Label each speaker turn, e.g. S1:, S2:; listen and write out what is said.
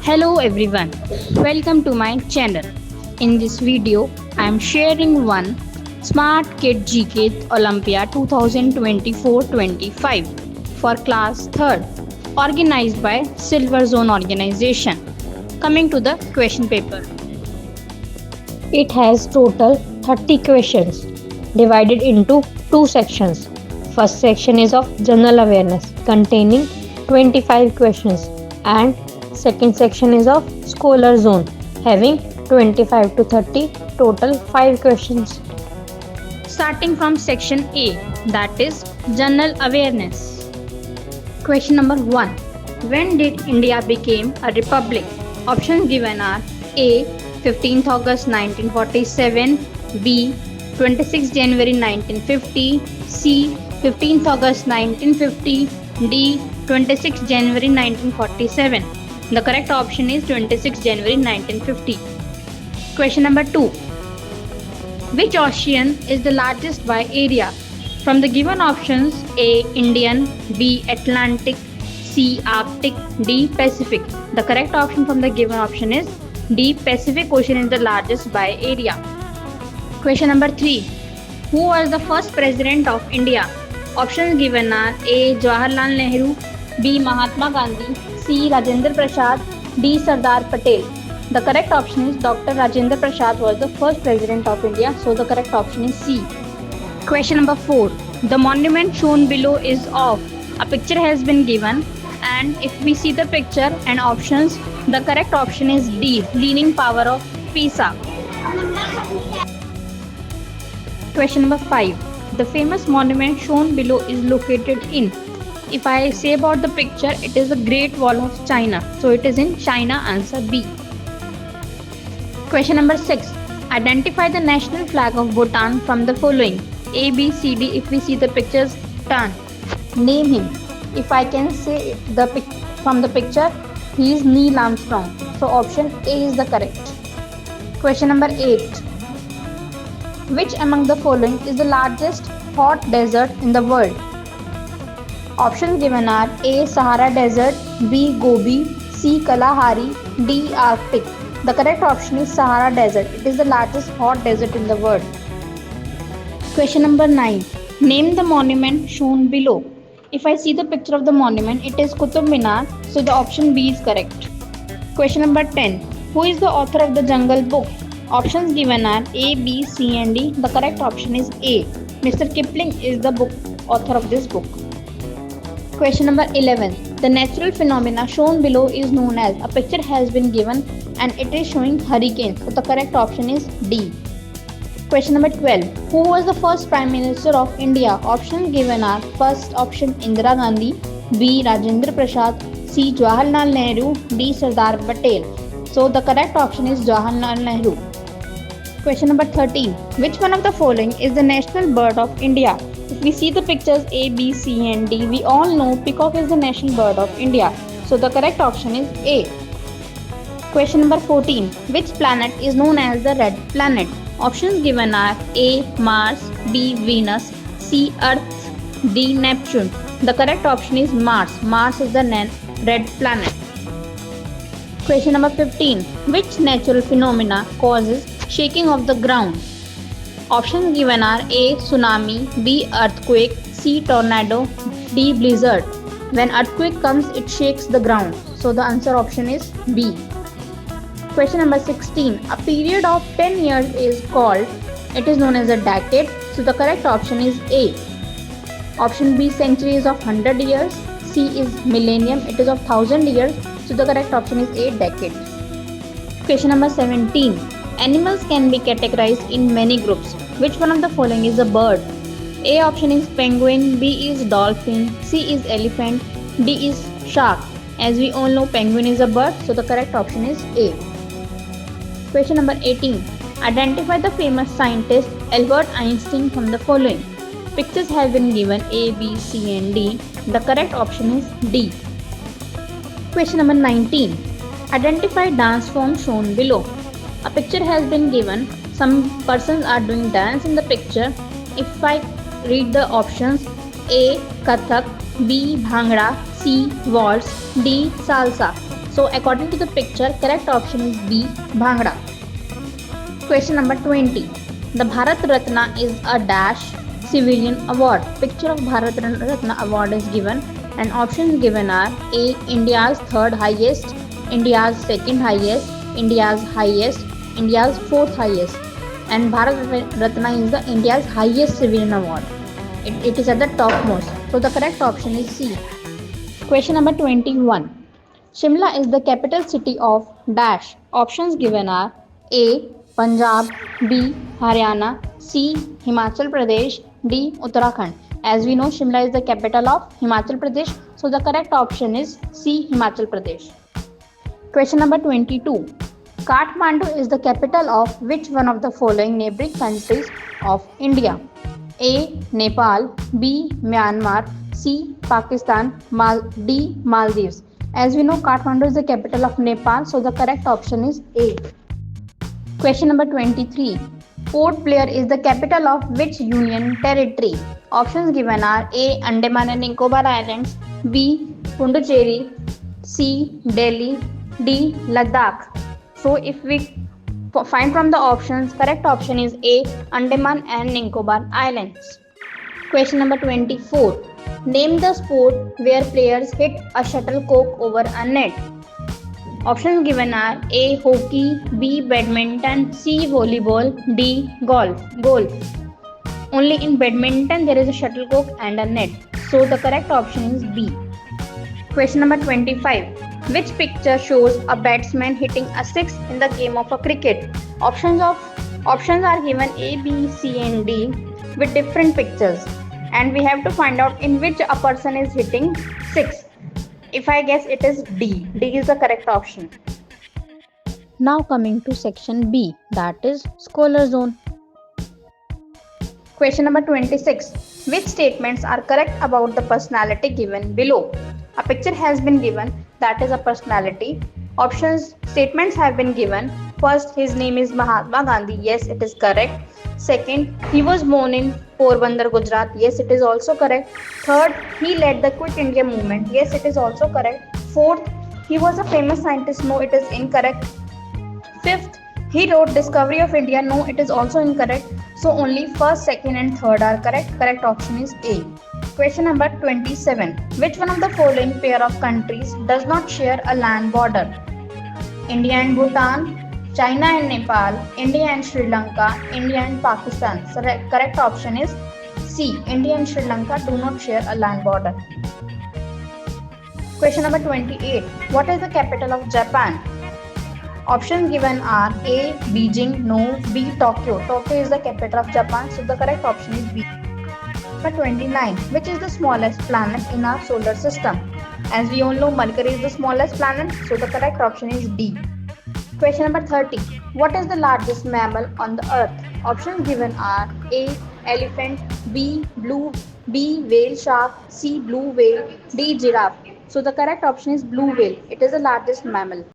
S1: Hello everyone, welcome to my channel. In this video, I am sharing one Smart Kid GK Olympia 2024-25 for class 3rd organized by Silver Zone organization. Coming to the question paper.
S2: It has total 30 questions divided into two sections. First section is of general awareness containing 25 questions and second section is of scholar zone having 25 to 30 total 5 questions.
S1: Starting from section A, that is general awareness. Question number 1. When did India became a republic? Options given are A. 15th August 1947, B. 26 January 1950, C. 15th August 1950, D. 26 January 1947. The correct option is 26 January 1950. Question number 2. Which ocean is the largest by area? From the given options, A. Indian, B. Atlantic, C. Arctic, D. Pacific. The correct option from the given option is D. Pacific Ocean is the largest by area. Question number 3. Who was the first president of India? Options given are A. Jawaharlal Nehru, B. Mahatma Gandhi, C. Rajendra Prasad, D. Sardar Patel. The correct option is Dr. Rajendra Prasad was the first president of India, so the correct option is C. Question number 4. The monument shown below is of. A picture has been given, and if we see the picture and options, the correct option is D. Leaning Tower of Pisa. Question number 5. The famous monument shown below is located in. If I say about the picture, it is the Great Wall of China. So it is in China, answer B. Question number 6. Identify the national flag of Bhutan from the following. A, B, C, D. If we see the pictures, turn. Name him. If I can say from the picture, he is Neil Armstrong. So option A is the correct. Question number 8. Which among the following is the largest hot desert in the world? Options given are A. Sahara Desert, B. Gobi, C. Kalahari, D. Arctic. The correct option is Sahara Desert. It is the largest hot desert in the world. Question number 9. Name the monument shown below. If I see the picture of the monument, it is Qutub Minar, so the option B is correct. Question number 10. Who is the author of the Jungle Book? Options given are A, B, C and D. The correct option is A. Mr. Kipling is the author of this book. Question number 11. The natural phenomena shown below is known as. A picture has been given and it is showing hurricanes. So the correct option is D. Question number 12. Who was the first Prime Minister of India? Options given are first option Indira Gandhi, B. Rajendra Prasad, C. Jawaharlal Nehru, D. Sardar Patel. So the correct option is Jawaharlal Nehru. Question number 13. Which one of the following is the national bird of India? If we see the pictures A, B, C and D, we all know peacock is the national bird of India. So the correct option is A. Question number 14. Which planet is known as the red planet? Options given are A. Mars, B. Venus, C. Earth, D. Neptune. The correct option is Mars. Mars is the red planet. Question number 15. Which natural phenomena causes shaking of the ground? Options given are A. Tsunami, B. Earthquake, C. Tornado, D. Blizzard. When earthquake comes, it shakes the ground. So the answer option is B. Question number 16. A period of 10 years is called, it is known as a decade. So the correct option is A. Option B, century is of 100 years. C is millennium, it is of 1000 years. So the correct option is A, decade. Question number 17. Animals can be categorized in many groups. Which one of the following is a bird? A option is penguin, B is dolphin, C is elephant, D is shark. As we all know, penguin is a bird, so the correct option is A. Question number 18. Identify the famous scientist Albert Einstein from the following. Pictures have been given A, B, C and D. The correct option is D. Question number 19. Identify dance form shown below. A picture has been given. Some persons are doing dance in the picture. If I read the options, A. Kathak, B. Bhangra, C. Waltz, D. Salsa. So according to the picture, correct option is B, Bhangra. Question number 20. The Bharat Ratna is a dash civilian award. Picture of Bharat Ratna award is given and options given are A. India's third highest, India's second highest, India's highest, India's fourth highest. And Bharat Ratna is the India's highest civilian award. It is at the topmost. So the correct option is C. Question number 21. Shimla is the capital city of dash. Options given are A. Punjab, B. Haryana, C. Himachal Pradesh, D. Uttarakhand. As we know, Shimla is the capital of Himachal Pradesh, so the correct option is C. Himachal Pradesh. Question number 22. Kathmandu is the capital of which one of the following neighboring countries of India? A. Nepal, B. Myanmar, C. Pakistan, D. Maldives. As we know, Kathmandu is the capital of Nepal, so the correct option is A. Question number 23. Port Blair is the capital of which union territory? Options given are A. Andaman and Nicobar Islands, B. Pondicherry, C. Delhi, D. Ladakh. So if we find from the options, correct option is A. Andaman and Nicobar Islands. Question number 24. Name the sport where players hit a shuttlecock over a net. Options given are A. Hockey, B. Badminton, C. Volleyball, D. Golf. Only in badminton there is a shuttlecock and a net. So the correct option is B. Question number 25. Which picture shows a batsman hitting a six in the game of a cricket? Options are given A, B, C and D with different pictures. And we have to find out in which a person is hitting six. If I guess it is D. D is the correct option. Now coming to section B, that is Scholar Zone. Question number 26. Which statements are correct about the personality given below? A picture has been given, that is a personality. Statements have been given. First, his name is Mahatma Gandhi. Yes, it is correct. Second, he was born in Porbandar, Gujarat. Yes, it is also correct. Third, he led the Quit India movement. Yes, it is also correct. Fourth, he was a famous scientist. No, it is incorrect. Fifth, he wrote Discovery of India. No, it is also incorrect. So only first, second and third are correct. Correct option is A. Question number 27. Which one of the following pair of countries does not share a land border? India and Bhutan, China and Nepal, India and Sri Lanka, India and Pakistan. So the correct option is C. India and Sri Lanka do not share a land border. Question number 28. What is the capital of Japan? Options given are A. Beijing, no, B. Tokyo. Tokyo is the capital of Japan, so the correct option is B. Number 29. Which is the smallest planet in our solar system? As we all know, Mercury is the smallest planet, so the correct option is D. Question number 30. What is the largest mammal on the earth? Options given are A. Elephant, B. Whale shark, C. Blue whale, D. Giraffe. So the correct option is blue whale. It is the largest mammal.